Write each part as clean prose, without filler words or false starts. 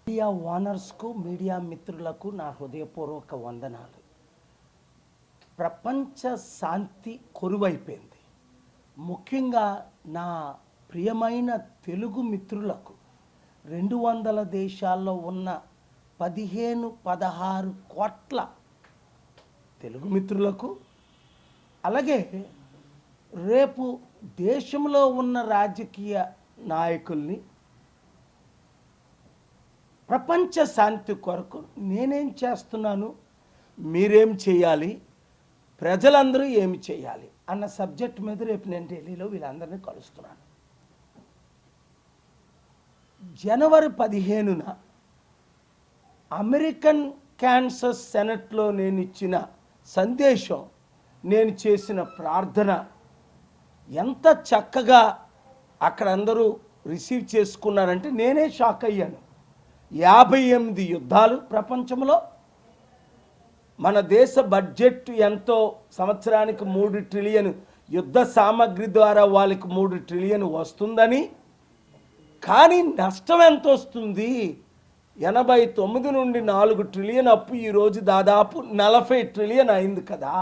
Media ఓనర్స్కు media మిత్రులకు నా హృదయపూర్వక వందనాలు. ప్రపంచ శాంతి కొరువైపోయింది. ముఖ్యంగా నా ప్రియమైన తెలుగు మిత్రులకు 200 దేశాల్లో ఉన్న 15-16 కోట్ల తెలుగు మిత్రులకు, అలాగే రేపు దేశంలో ఉన్న రాజకీయ నాయకుల్ని ప్రపంచ శాంతి కొరకు నేనేం చేస్తున్నాను, మీరేం చేయాలి, ప్రజలందరూ ఏమి చేయాలి అన్న సబ్జెక్ట్ మీద రేపు నేను ఢిల్లీలో వీళ్ళందరినీ కలుస్తున్నాను. జనవరి 15న అమెరికన్ క్యాన్సర్ సెనెట్లో నేను ఇచ్చిన సందేశం, నేను చేసిన ప్రార్థన ఎంత చక్కగా అక్కడ అందరూ రిసీవ్ చేసుకున్నారంటే నేనే షాక్ అయ్యాను. 58 యుద్ధాలు ప్రపంచంలో, మన దేశ బడ్జెట్ ఎంతో, సంవత్సరానికి 3 ట్రిలియన్ యుద్ధ సామాగ్రి ద్వారా వాళ్ళకి 3 ట్రిలియన్ వస్తుందని, కానీ నష్టం ఎంత వస్తుంది? 89 నుండి 4 ట్రిలియన్ అప్పు ఈరోజు దాదాపు 40 ట్రిలియన్ అయింది కదా.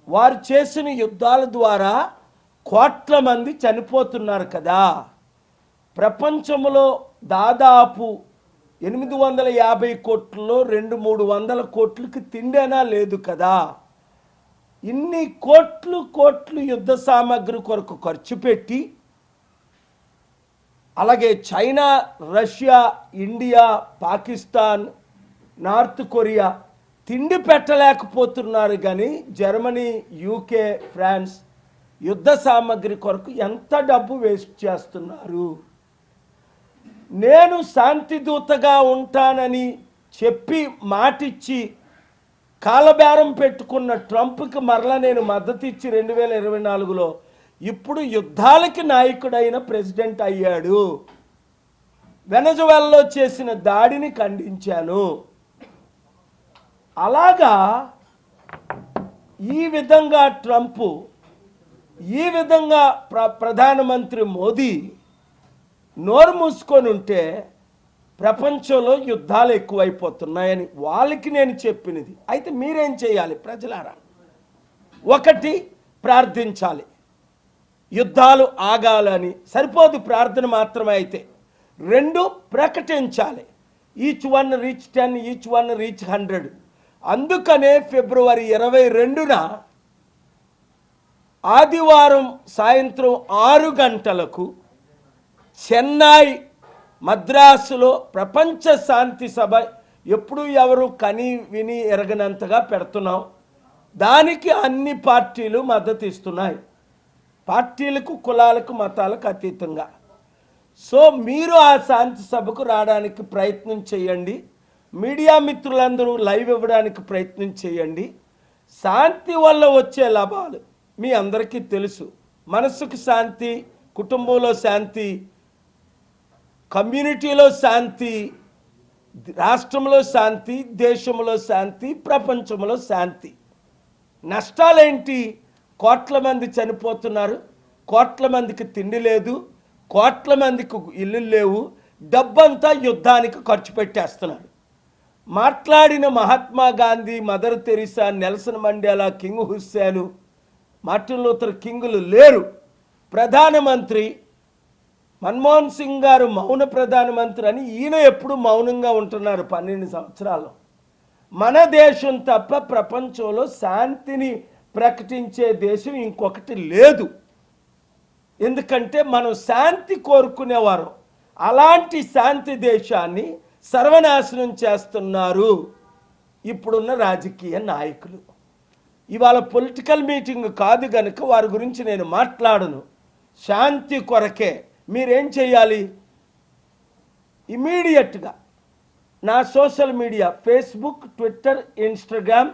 వారు చేసిన యుద్ధాల ద్వారా కోట్ల మంది చనిపోతున్నారు కదా. ప్రపంచంలో దాదాపు 850 కోట్లలో 200-300 కోట్లకి తిండేనా లేదు కదా. ఇన్ని కోట్లు యుద్ధ సామాగ్రి కొరకు ఖర్చు పెట్టి, అలాగే China, Russia, India, Pakistan, north Korea తిండి పెట్టలేకపోతున్నారు. కానీ జర్మనీ, యూకే, ఫ్రాన్స్ యుద్ధ సామాగ్రి కొరకు ఎంత డబ్బు వేస్ట్ చేస్తున్నారు. నేను శాంతి దూతగా ఉంటానని చెప్పి మాటిచ్చి కాలబేరం పెట్టుకున్న ట్రంప్కి మరలా నేను మద్దతు ఇచ్చి 2024లో ఇప్పుడు యుద్ధాలకి నాయకుడైన ప్రెసిడెంట్ అయ్యాడు. వెనజువెలాలో చేసిన దాడిని ఖండించాను. అలాగా ఈ విధంగా ట్రంప్, ఈ విధంగా ప్రధానమంత్రి మోదీ నోరు మూసుకొని ఉంటే ప్రపంచంలో యుద్ధాలు ఎక్కువైపోతున్నాయని వాళ్ళకి నేను చెప్పినది. అయితే మీరేం చేయాలి ప్రజలారా? 1, ప్రార్థించాలి. యుద్ధాలు ఆగాలని సరిపోదు ప్రార్థన మాత్రమే. అయితే 2, ప్రకటించాలి. Each one reach 10, each one reach 100. అందుకనే ఫిబ్రవరి 22న ఆదివారం సాయంత్రం 6 గంటలకు చెన్నై, మద్రాసులో ప్రపంచ శాంతి సభ ఎప్పుడు ఎవరు కని విని ఎరగనంతగా పెడుతున్నాం. దానికి అన్ని పార్టీలు మద్దతు ఇస్తున్నాయి, పార్టీలకు, కులాలకు, మతాలకు అతీతంగా. సో మీరు ఆ శాంతి సభకు రావడానికి ప్రయత్నం చేయండి. మీడియా మిత్రులందరూ లైవ్ ఇవ్వడానికి ప్రయత్నం చేయండి. శాంతి వల్ల వచ్చే లాభాలు మీ అందరికీ తెలుసు. మనసుకు శాంతి, కుటుంబంలో శాంతి, కమ్యూనిటీలో శాంతి, రాష్ట్రంలో శాంతి, దేశంలో శాంతి, ప్రపంచంలో శాంతి. నష్టాలేంటి? కోట్ల మంది చనిపోతున్నారు, కోట్ల మందికి తిండి లేదు, కోట్ల మందికి ఇల్లు లేవు, డబ్బంతా యుద్ధానికి ఖర్చు పెట్టేస్తున్నారు. మాట్లాడిన Mahatma Gandhi, Mother Teresa, Nelson Mandela, King Hussein, Martin Luther కింగులు లేరు. ప్రధానమంత్రి మన్మోహన్ సింగ్ గారు మౌన ప్రధానమంత్రి అని, ఈయన ఎప్పుడు మౌనంగా ఉంటున్నారు 12 సంవత్సరాలు. మన దేశం తప్ప ప్రపంచంలో శాంతిని ప్రకటించే దేశం ఇంకొకటి లేదు. ఎందుకంటే మనం శాంతి కోరుకునేవారు. అలాంటి శాంతి దేశాన్ని సర్వనాశనం చేస్తున్నారు ఇప్పుడున్న రాజకీయ నాయకులు. ఇవాళ పొలిటికల్ మీటింగ్ కాదు కనుక వారి గురించి నేను మాట్లాడను. శాంతి కొరకే మీరేం చేయాలి? ఇమీడియట్గా నా social media, Facebook, Twitter, Instagram,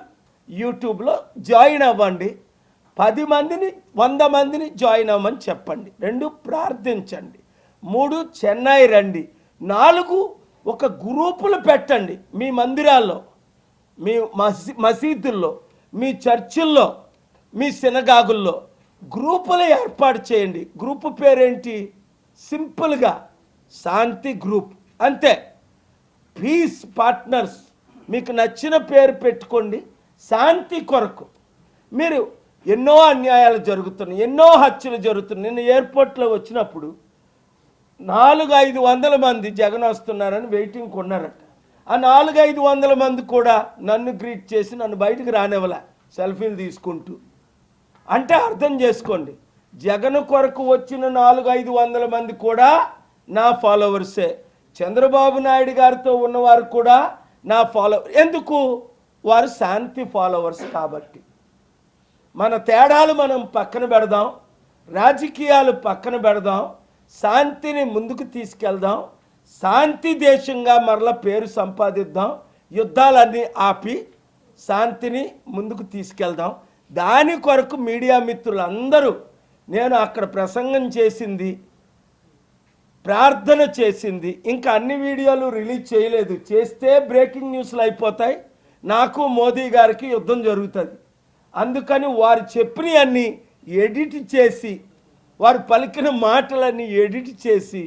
యూట్యూబ్లో జాయిన్ అవ్వండి. 10 మందిని, 100 మందిని జాయిన్ అవ్వమని చెప్పండి. 2, ప్రార్థించండి. 3, చెన్నై రండి. 4, ఒక గ్రూపులు పెట్టండి. మీ మందిరాల్లో, మీ మసీదుల్లో, మీ చర్చిల్లో, మీ సినగాగుల్లో గ్రూపులు ఏర్పాటు చేయండి. గ్రూపు పేరేంటి? సింపుల్గా శాంతి గ్రూప్. అంతే. పీస్ పార్ట్నర్స్ మీకు నచ్చిన పేరు పెట్టుకోండి. శాంతి కొరకు మీరు ఎన్నో అన్యాయాలు జరుగుతున్నాయి, ఎన్నో హత్యలు జరుగుతున్నాయి. నిన్న ఎయిర్పోర్ట్లో వచ్చినప్పుడు 400-500 మంది జగన్ వస్తున్నారని వెయిటింగ్ కొన్నారట. ఆ 400-500 మంది కూడా నన్ను గ్రీట్ చేసి నన్ను బయటకు రానివ్వలే, సెల్ఫీలు తీసుకుంటూ. అంటే అర్థం చేసుకోండి, జగన్ కొరకు వచ్చిన 400-500 మంది కూడా నా ఫాలోవర్సే. చంద్రబాబు నాయుడు గారితో ఉన్నవారు కూడా నా ఫాలోవర్. ఎందుకు? వారు శాంతి ఫాలోవర్స్ కాబట్టి. మన తేడాలు మనం పక్కన పెడదాం, రాజకీయాలు పక్కన పెడదాం, శాంతిని ముందుకు తీసుకెళ్దాం, శాంతి దేశంగా మరల పేరు సంపాదిద్దాం, యుద్ధాలన్నీ ఆపి శాంతిని ముందుకు తీసుకెళ్దాం. దాని కొరకు మీడియా మిత్రులందరూ, నేను అక్కడ ప్రసంగం చేసింది, ప్రార్థన చేసింది, ఇంకా అన్ని వీడియోలు రిలీజ్ చేయలేదు. చేస్తే బ్రేకింగ్ న్యూస్లు అయిపోతాయి, నాకు మోదీ గారికి యుద్ధం జరుగుతుంది. అందుకని వారు చెప్పినవన్నీ ఎడిట్ చేసి, వారు పలికిన మాటలన్నీ ఎడిట్ చేసి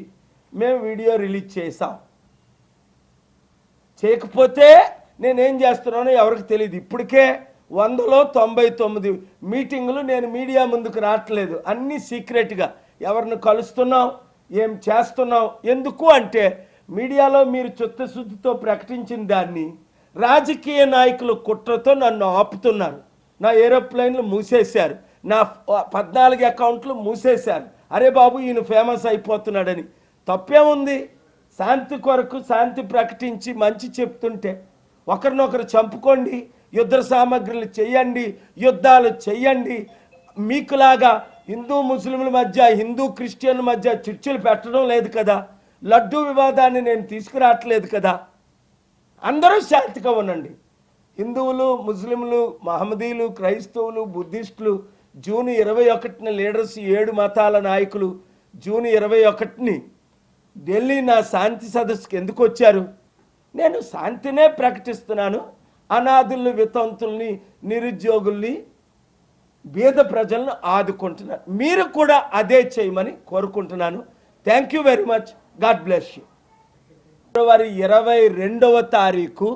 మేము వీడియో రిలీజ్ చేసాం. చేయకపోతే నేనేం చేస్తున్నానో ఎవరికి తెలియదు. ఇప్పటికే 199 మీటింగులు నేను మీడియా ముందుకు రావట్లేదు, అన్నీ సీక్రెట్గా. ఎవరిని కలుస్తున్నాం, ఏం చేస్తున్నాం, ఎందుకు అంటే మీడియాలో మీరు చిత్తశుద్ధితో ప్రకటించిన దాన్ని రాజకీయ నాయకులు కుట్రతో నన్ను ఆపుతున్నారు. నా ఏరోప్లేన్లు మూసేశారు, నా 14 అకౌంట్లు మూసేశారు. అరే బాబు, ఈయన ఫేమస్ అయిపోతున్నాడని. తప్పేముంది? శాంతి కొరకు శాంతి ప్రకటించి మంచి చెప్తుంటే ఒకరినొకరు చంపుకోండి, యుద్ధ సామగ్రులు చెయ్యండి, యుద్ధాలు చెయ్యండి. మీకులాగా హిందూ ముస్లింల మధ్య, హిందూ క్రిస్టియన్ల మధ్య చిచ్చులు పెట్టడం లేదు కదా. లడ్డూ వివాదాన్ని నేను తీసుకురావట్లేదు కదా. అందరూ శాంతిగా ఉండండి. హిందువులు, ముస్లింలు, మహమ్మదీలు, క్రైస్తవులు, బుద్ధిస్టులు జూన్ 21న లీడర్స్, 7 మతాల నాయకులు జూన్ 21ని ఢిల్లీ నా శాంతి సదస్సుకి ఎందుకు వచ్చారు? నేను శాంతినే ప్రకటిస్తున్నాను. అనాథుల్ని, వితంతుల్ని, నిరుద్యోగుల్ని, బీద ప్రజలను ఆదుకుంటున్నాను. మీరు కూడా అదే చేయమని కోరుకుంటున్నాను. Thank you very much. God bless you. ఫిబ్రవరి 22వ తారీఖు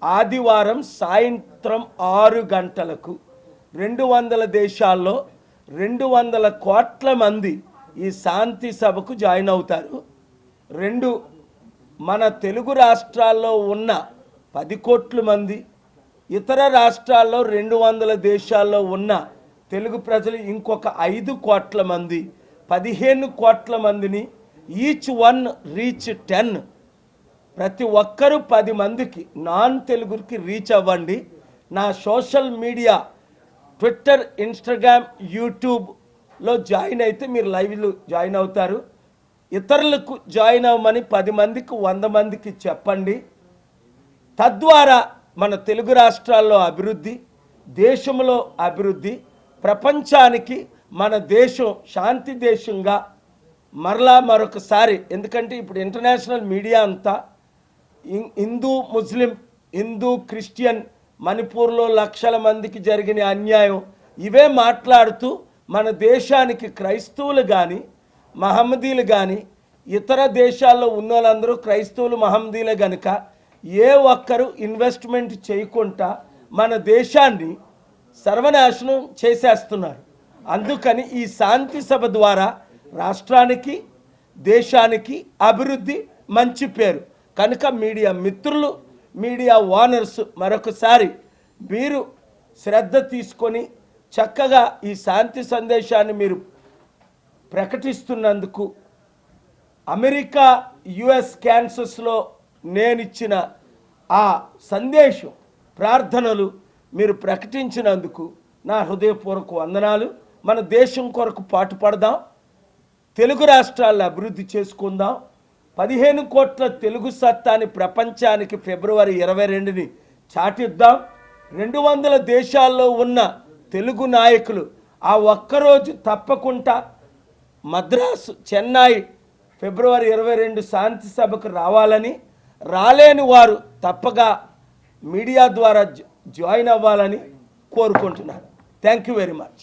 ఆదివారం సాయంత్రం 6 గంటలకు 200 దేశాల్లో 200 కోట్ల మంది ఈ శాంతి సభకు జాయిన్ అవుతారు. మన తెలుగు రాష్ట్రాల్లో ఉన్న 10 కోట్ల మంది, ఇతర రాష్ట్రాల్లో 200 దేశాల్లో ఉన్న తెలుగు ప్రజలు ఇంకొక 5 కోట్ల మంది, 15 కోట్ల మందిని, ఈచ్ వన్ రీచ్ 10. ప్రతి ఒక్కరూ 10 మందికి నాన్ తెలుగుకి రీచ్ అవ్వండి. నా సోషల్ మీడియా ట్విట్టర్, ఇన్స్టాగ్రామ్, యూట్యూబ్లో జాయిన్ అయితే మీరు లైవ్లో జాయిన్ అవుతారు. ఇతరులకు జాయిన్ అవ్వమని 10 మందికి, 100 మందికి చెప్పండి. తద్వారా మన తెలుగు రాష్ట్రాల్లో అభివృద్ధి, దేశంలో అభివృద్ధి, ప్రపంచానికి మన దేశం శాంతి దేశంగా మరలా మరొకసారి. ఎందుకంటే ఇప్పుడు ఇంటర్నేషనల్ మీడియా అంతా హిందూ ముస్లిం, హిందూ క్రిస్టియన్, మణిపూర్లో లక్షల మందికి జరిగిన అన్యాయం ఇవే మాట్లాడుతూ మన దేశానికి క్రైస్తవులు కానీ, మహమ్మదీలు కానీ, ఇతర దేశాల్లో ఉన్న వాళ్ళందరూ క్రైస్తవులు, మహమ్మదీలే కనుక ఏ ఒక్కరు ఇన్వెస్ట్మెంట్ చేయకుండా మన దేశాన్ని సర్వనాశనం చేసేస్తున్నారు. అందుకని ఈ శాంతి సభ ద్వారా రాష్ట్రానికి, దేశానికి అభివృద్ధి, మంచి పేరు. కనుక మీడియా మిత్రులు, మీడియా ఓనర్స్ మరొకసారి మీరు శ్రద్ధ తీసుకొని చక్కగా ఈ శాంతి సందేశాన్ని మీరు ప్రకటిస్తున్నందుకు, అమెరికా, యుఎస్ క్యాన్సస్లో నేనిచ్చిన ఆ సందేశం, ప్రార్థనలు మీరు ప్రకటించినందుకు నా హృదయపూర్వక వందనాలు. మన దేశం కొరకు పాటుపడదాం, తెలుగు రాష్ట్రాలను అభివృద్ధి చేసుకుందాం. 15 కోట్ల తెలుగు సత్తాని ప్రపంచానికి ఫిబ్రవరి 22ని చాటిద్దాం. 200 దేశాల్లో ఉన్న తెలుగు నాయకులు ఆ ఒక్కరోజు తప్పకుండా మద్రాసు, చెన్నై ఫిబ్రవరి 22 శాంతి సభకు రావాలని, రాలేని వారు తప్పగా మీడియా ద్వారా జాయిన్ అవ్వాలని కోరుకుంటున్నాను. Thank you very much.